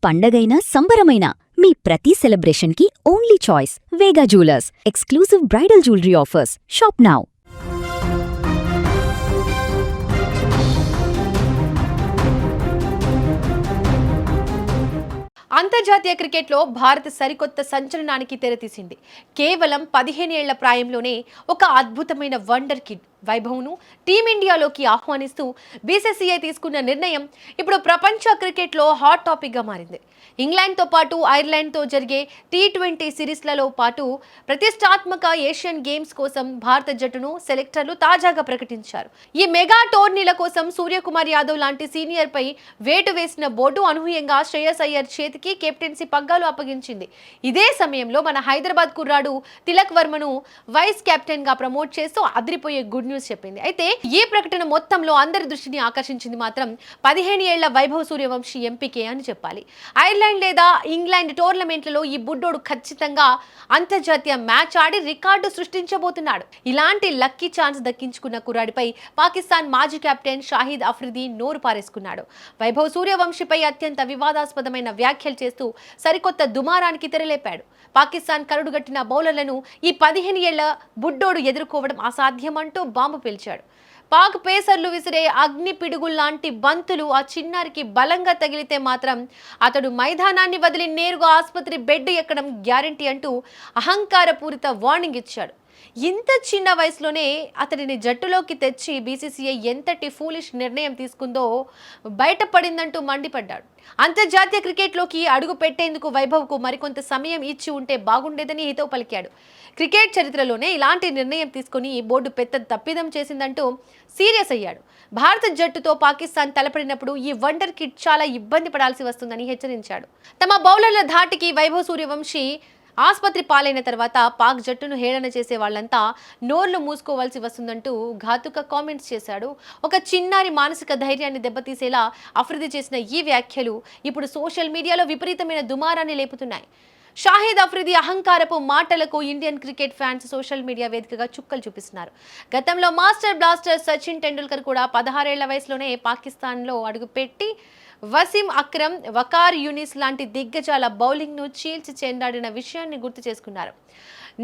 పండగైనా సంబరమైనా మీ ప్రతి సెలబ్రేషన్కి only choice Vega jewellers. Exclusive bridal jewellery offers. Shop now. అంతర్జాతీయ క్రికెట్లో భారత్ సరికొత్త సంచలనానికి తెరతీసింది. కేవలం 15 ఏళ్ల ప్రాయంలోనే ఒక అద్భుతమైన వండర్ కిడ్ వైభవ్ను టీమిండియాలోకి ఆహ్వానిస్తూ బీసీసీఐ తీసుకున్న నిర్ణయం ఇప్పుడు ప్రపంచ క్రికెట్లో హాట్ టాపిక్గా మారింది. ఇంగ్లాండ్తో పాటు ఐర్లాండ్తో జరిగే T20 సిరీస్లలో పాటు ప్రతిష్టాత్మక ఏషియన్ గేమ్స్ కోసం భారత జట్టును సెలెక్టర్లు తాజాగా ప్రకటించారు. ఈ మెగా టోర్నీల కోసం సూర్యకుమార్ యాదవ్ లాంటి సీనియర్పై వేటు వేసిన బోర్డు అనూహ్యంగా శ్రేయస్ అయ్యర్ చేతికి కెప్టెన్సీ పగ్గాలు అప్పగించింది. ఇదే సమయంలో మన హైదరాబాద్ కుర్రాడు తిలక్ వర్మను వైస్ కెప్టెన్ గా ప్రమోట్ చేస్తూ అదిరిపోయే గుడ్ న్యూస్ చెప్పింది. అయితే ఈ ప్రకటన మొత్తంలో అందరి దృష్టిని ఆకర్షించింది మాత్రం 15 ఏళ్ల వైభవ్ సూర్యవంశీ ఎంపికే అని చెప్పాలి. ఐర్లాండ్ లేదా ఇంగ్లాండ్ టోర్నమెంట్లలో ఈ బుడ్డోడు ఖచ్చితంగా అంతర్జాతీయ మ్యాచ్ ఆడి రికార్డు సృష్టించబోతున్నాడు. ఇలాంటి లక్కీ ఛాన్స్ దక్కించుకున్న కుర్రాడిపై పాకిస్తాన్ మాజీ కెప్టెన్ షాహిద్ అఫ్రిది నోరు పారేసుకున్నాడు. వైభవ్ సూర్యవంశీపై అత్యంత వివాదాస్పదమైన వ్యాఖ్యలు చేస్తూ సరికొత్త దుమారానికి తెరలేపాడు. పాకిస్తాన్ కరుడుగట్టిన బౌలర్లను ఈ 15 ఏళ్ల బుడ్డోడు ఎదుర్కోవడం అసాధ్యమంటూ బాంబు పేల్చాడు. పాక్ పేసర్లు విసిరే అగ్ని పిడుగుల్లాంటి బంతులు ఆ చిన్నారికి బలంగా తగిలితే మాత్రం అతడు మైదానాన్ని వదిలి నేరుగా ఆసుపత్రి బెడ్ ఎక్కడం గ్యారంటీ అంటూ అహంకారపూరిత వార్నింగ్ ఇచ్చాడు. ఇంత చిన్న వయసులోనే అతడిని జట్టులోకి తెచ్చి బీసీసీఐ ఎంతటి ఫూలిష్ నిర్ణయం తీసుకుందో బయటపడిందంటూ మండిపడ్డాడు. అంతర్జాతీయ క్రికెట్లోకి అడుగు పెట్టేందుకు వైభవ్కు మరికొంత సమయం ఇచ్చి ఉంటే బాగుండేదని హితవు పలికాడు. క్రికెట్ చరిత్రలోనే ఇలాంటి నిర్ణయం తీసుకుని బోర్డు పెద్ద తప్పిదం చేసిందంటూ సీరియస్ అయ్యాడు. భారత జట్టుతో పాకిస్తాన్ తలపడినప్పుడు ఈ వండర్ కిడ్ చాలా ఇబ్బంది పడాల్సి వస్తుందని హెచ్చరించాడు. తమ బౌలర్ల ధాటికి వైభవ్ సూర్యవంశీ ఆసుపత్రి పాలైన తర్వాత పాక్ జట్టును హేళన చేసే వాళ్ళంతా నోర్లు మూసుకోవాల్సి వస్తుందంటూ ఘాతుక కామెంట్స్ చేశాడు. ఒక చిన్నారి మానసిక ధైర్యాన్ని దెబ్బతీసేలా అఫ్రిది చేసిన ఈ వ్యాఖ్యలు ఇప్పుడు సోషల్ మీడియాలో విపరీతమైన దుమారాన్ని లేపుతున్నాయి. షాహిద్ అఫ్రిది అహంకారపు మాటలకు Indian cricket fans social media వేదికగా చుక్కలు చూపిస్తున్నారు. గతంలో మాస్టర్ బ్లాస్టర్ సచిన్ టెండూల్కర్ కూడా 16 ఏళ్ల వయసులోనే పాకిస్తాన్లో అడుగుపెట్టి వసీం అక్రమ్, వకార్ యూనిస్ లాంటి దిగ్గజాల బౌలింగ్ను చీల్చి చెండాడిన విషయాన్ని గుర్తు చేసుకున్నారు.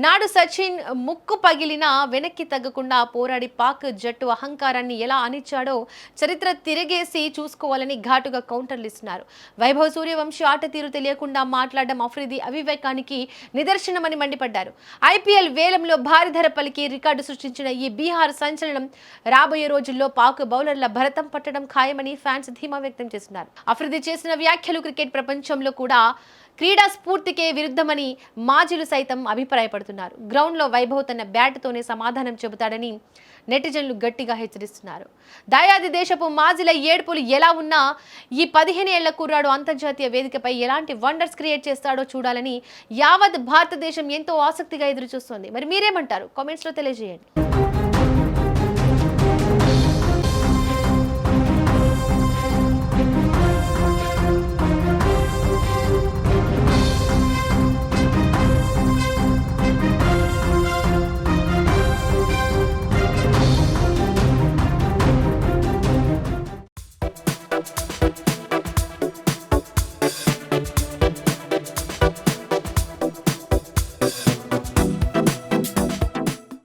నాడు సచిన్ ముక్కు పగిలినా వెనక్కి తగ్గకుండా పోరాడి పాక్ జట్టు అహంకారాన్ని ఎలా అణిచాడో చరిత్ర తిరిగేసి చూసుకోవాలని ఘాటుగా కౌంటర్లు ఇస్తున్నారు. వైభవ్ సూర్యవంశీ ఆట తీరు తెలియకుండా మాట్లాడడం అఫ్రిది అవివేకానికి నిదర్శనమని మండిపడ్డారు. ఐపీఎల్ వేలంలో భారీ ధర పలికి రికార్డు సృష్టించిన ఈ బీహార్ సంచలనం రాబోయే రోజుల్లో పాక్ బౌలర్ల భరతం పట్టడం ఖాయమని ఫ్యాన్స్ ధీమా వ్యక్తం చేస్తున్నారు. అఫ్రిది చేసిన వ్యాఖ్యలు క్రికెట్ ప్రపంచంలో కూడా క్రీడా స్ఫూర్తికే విరుద్ధమని మాజీలు సైతం అభిప్రాయపడుతున్నారు. గ్రౌండ్లో వైభవ్ తన బ్యాట్తోనే సమాధానం చెబుతాడని నెటిజన్లు గట్టిగా హెచ్చరిస్తున్నారు. దాయాది దేశపు మాజీల ఏడుపులు ఎలా ఉన్నా ఈ 15 ఏళ్ల కుర్రాడు అంతర్జాతీయ వేదికపై ఎలాంటి వండర్స్ క్రియేట్ చేస్తాడో చూడాలని యావత్ భారతదేశం ఎంతో ఆసక్తిగా ఎదురుచూస్తోంది. మరి మీరేమంటారు? కామెంట్స్లో తెలియజేయండి.